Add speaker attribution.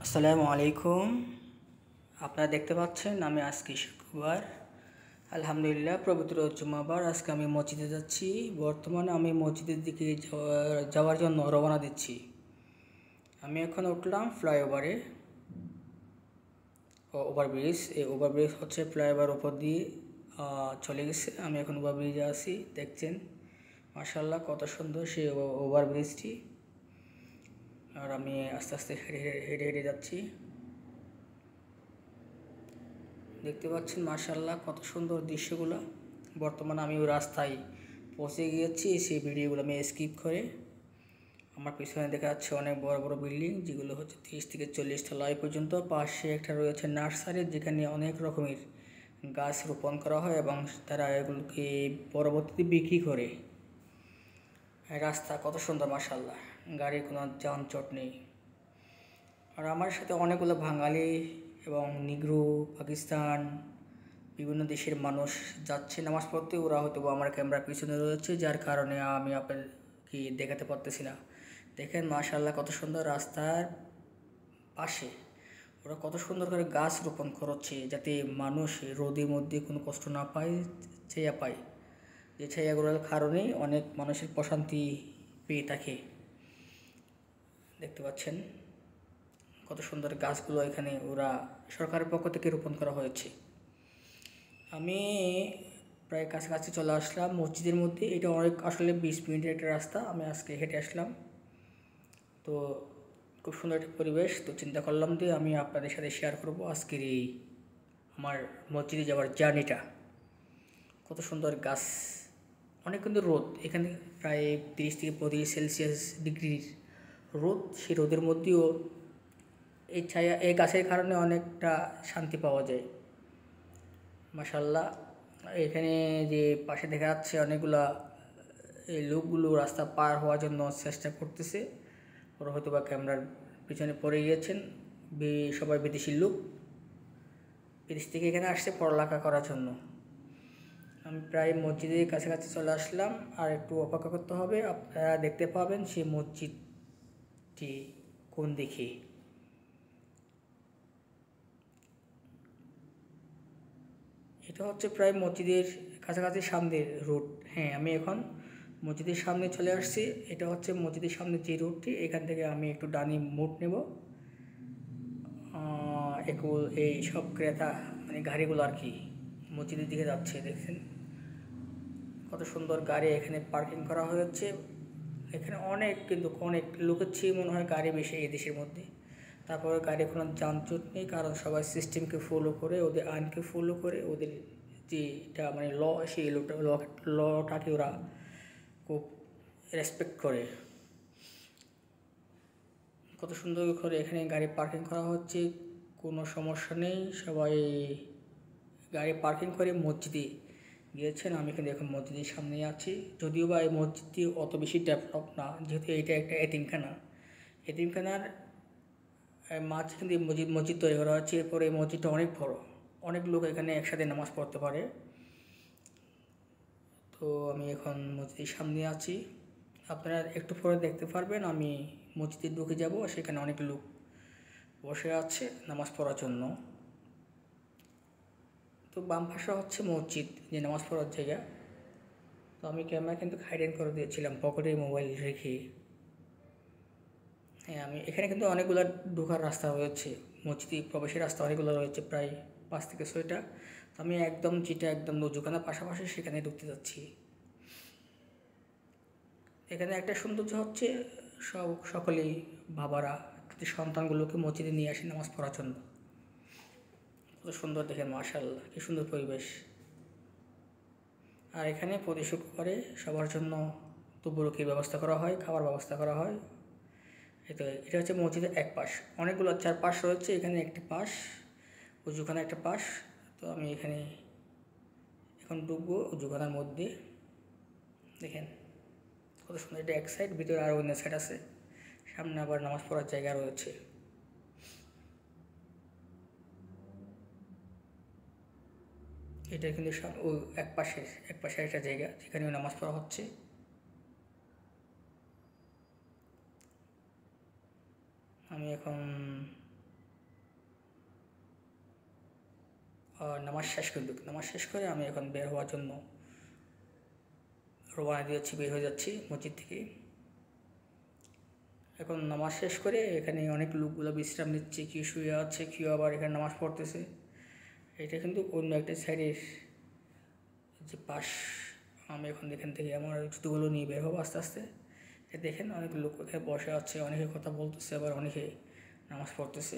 Speaker 1: আসসালামু আলাইকুম। আপনারা দেখতে পাচ্ছেন আমি আজকে শুক্রবার, আলহামদুলিল্লাহ পবিত্র জুমাবার। আজকে আমি মসজিদে যাচ্ছি। বর্তমানে আমি মসজিদের দিকে যাওয়ার জন্য রওনা দিচ্ছি। আমি এখন উঠলাম ফ্লাইওভারে, ওভারব্রিজ। এই ওভারব্রিজ হচ্ছে ফ্লাইওভার উপর দিয়ে চলে গেছে। আমি এখন ওভারব্রিজে আছি, দেখছেন মাশাআল্লাহ কত সুন্দর সেই ওভারব্রিজটি। আর আমি আস্তে আস্তে হেঁটে হেঁটে যাচ্ছি। দেখতে পাচ্ছেন মাশাআল্লাহ কত সুন্দর দৃশ্যগুলো। বর্তমানে আমি ওই রাস্তায় পৌঁছে গিয়েছি। সেই ভিডিওগুলো আমি স্কিপ করে, আমার পিছনে দেখা যাচ্ছে অনেক বড় বড় বিল্ডিং, যেগুলো হচ্ছে 30 থেকে 40 তলা পর্যন্ত। পাশে একটা রয়েছে নার্সারি, যেখানে অনেক রকমের গাছ রোপণ করা হয় এবং তারা এগুলোকে পরবর্তীতে বিক্রি করে। রাস্তা কত সুন্দর মাশাআল্লাহ, গাড়ির কোনো যানজট নেই। আর আমার সাথে অনেকগুলো বাঙালি এবং নিগ্রো, পাকিস্তান, বিভিন্ন দেশের মানুষ যাচ্ছে নামাজ পড়তে। ওরা হয়তো আমার ক্যামেরার পিছনে রয়েছে, যার কারণে আমি আপনাকে দেখাতে পারতেছি না। দেখেন মাশাআল্লাহ কত সুন্দর রাস্তার পাশে ওরা কত সুন্দর করে গাছ রোপণ করছে, যাতে মানুষ রোদের মধ্যে কোনো কষ্ট না পায়, ছায়া পায়। যে ছায়াগুলোর কারণে অনেক মানুষের প্রশান্তি পেয়ে থাকে। দেখতে পাচ্ছেন কত সুন্দর গাছগুলো এখানে ওরা সরকারের পক্ষ থেকে রোপণ করা হয়েছে। আমি প্রায় কাছাকাছি চলে আসলাম মসজিদের মধ্যে। এটা অনেক আসলে 20 মিনিটের একটা রাস্তা। আমি আজকে হেঁটে আসলাম, তো খুব সুন্দর একটা পরিবেশ। তো চিন্তা করলাম যে আমি আপনাদের সাথে শেয়ার করব আজকের এই আমার মসজিদে যাওয়ার জার্নিটা। কত সুন্দর গাছ, অনেক কিন্তু রোদ এখানে, প্রায় 30 থেকে 35 সেলসিয়াস ডিগ্রির রোদ। সেই রোদের মধ্যেও এই ছায়া, এই গাছের কারণে অনেকটা শান্তি পাওয়া যায় মাশাআল্লাহ। এখানে যে পাশে দেখা যাচ্ছে অনেকগুলা এই লোকগুলো রাস্তা পার হওয়ার জন্য চেষ্টা করতেছে। ওরা হয়তো বা ক্যামেরার পিছনে পড়ে গিয়েছেন। সবাই বিদেশি লোক, বিদেশ থেকে এখানে আসছে পড়ালেখা করার জন্য। আমি প্রায় মসজিদের কাছাকাছি চলে আসলাম, আর একটু অপেক্ষা করতে হবে। আপনারা দেখতে পাবেন সেই মসজিদটি কোন দিকে। এটা হচ্ছে প্রায় মসজিদের কাছাকাছি সামনের রোড। হ্যাঁ, আমি এখন মসজিদের সামনে চলে আসছি। এটা হচ্ছে মসজিদের সামনে যে রোডটি, এখান থেকে আমি একটু ডানি মোড় নেব। এই সব ক্রেতা মানে গাড়িগুলো আর কি মসজিদের দিকে যাচ্ছে। দেখছেন কত সুন্দর গাড়ি এখানে পার্কিং করা হয়েছে। এখানে অনেক কিন্তু অনেক লোকের চেয়ে মনে হয় গাড়ি বেশি এই দেশের মধ্যে। তারপরে গাড়ি কোনো যানজট নেই, কারণ সবাই সিস্টেমকে ফলো করে, ওদের আইনকে ফলো করে, ওদের যেটা মানে ল, সেই লটাকে ওরা খুব রেসপেক্ট করে। কত সুন্দর করে এখানে গাড়ি পার্কিং করা হচ্ছে, কোনো সমস্যা নেই। সবাই গাড়ি পার্কিং করে মসজিদে গিয়েছেন। আমি কিন্তু এখন মসজিদের সামনে আছি। যদিও বা এই মসজিদটি অত বেশি ডেভেলপ না, যেহেতু এটা একটা এতিমখানা। এতিমখানার মাঝে কিন্তু মসজিদ তৈরি করা হচ্ছে। এরপরে এই মসজিদটা অনেক বড়, অনেক লোক এখানে একসাথে নামাজ পড়তে পারে। তো আমি এখন মসজিদের সামনে আছি। আপনারা একটু পরে দেখতে পারবেন আমি মসজিদে ঢুকে যাব। সেখানে অনেক লোক বসে আছে নামাজ পড়ার জন্য। তো বাম পাশে হচ্ছে মসজিদ, যে নামাজ পড়ার জায়গা। তো আমি ক্যামেরা কিন্তু হাইড করে দিয়েছিলাম পকেটে মোবাইল রেখে। হ্যাঁ, আমি এখানে কিন্তু অনেকগুলো ঢোকার রাস্তা রয়েছে, মসজিদে প্রবেশের রাস্তা অনেকগুলো রয়েছে, প্রায় 5 থেকে 6টা। তো আমি একদম যেটা একদম নজুখানার পাশাপাশি সেখানে ঢুকতে যাচ্ছি। এখানে একটা সৌন্দর্য হচ্ছে সকলেই বাবারা সন্তানগুলোকে মসজিদে নিয়ে আসে নামাজ পড়ার জন্য। কত সুন্দর দেখেন মাশাআল্লাহ, কি সুন্দর পরিবেশ। আর এখানে প্রতি শুক্রবারে সবার জন্য দুপুরকির ব্যবস্থা করা হয়, খাবার ব্যবস্থা করা হয়। এটা হচ্ছে মসজিদের এক পাশ, অনেকগুলো 4 পাশ রয়েছে। এখানে একটি পাশ, উজুখানা একটা পাশ। তো আমি এখানে এখন ঢুকবো উজুখানার মধ্যে। দেখেন কত সুন্দর, এটা এক সাইড, ভিতরে আরও অন্য সাইড আছে। সামনে আবার নামাজ পড়ার জায়গা রয়েছে। এটা কিন্তু এক পাশে একটা জায়গা, যেখানে নামাজ পড়া হচ্ছে। আমি এখন নামাজ শেষ করে আমি এখন বের হওয়ার জন্য রওনা দিয়েছি, বের হয়ে যাচ্ছি মসজিদ থেকে। এখন নামাজ শেষ করে এখানে অনেক লোকগুলো বিশ্রাম নিচ্ছে, কেউ শুয়ে আছে, কেউ আবার এখানে নামাজ পড়তেছে। এটা কিন্তু অন্য একটা সাইডের যে পাশ। আমি এখন এখান থেকে আমার জুতোগুলো নিয়ে বের হবো আস্তে আস্তে। দেখেন অনেক লোক এখানে বসে আছে, অনেকে কথা বলতেছে, আবার অনেকে নামাজ পড়তেছে।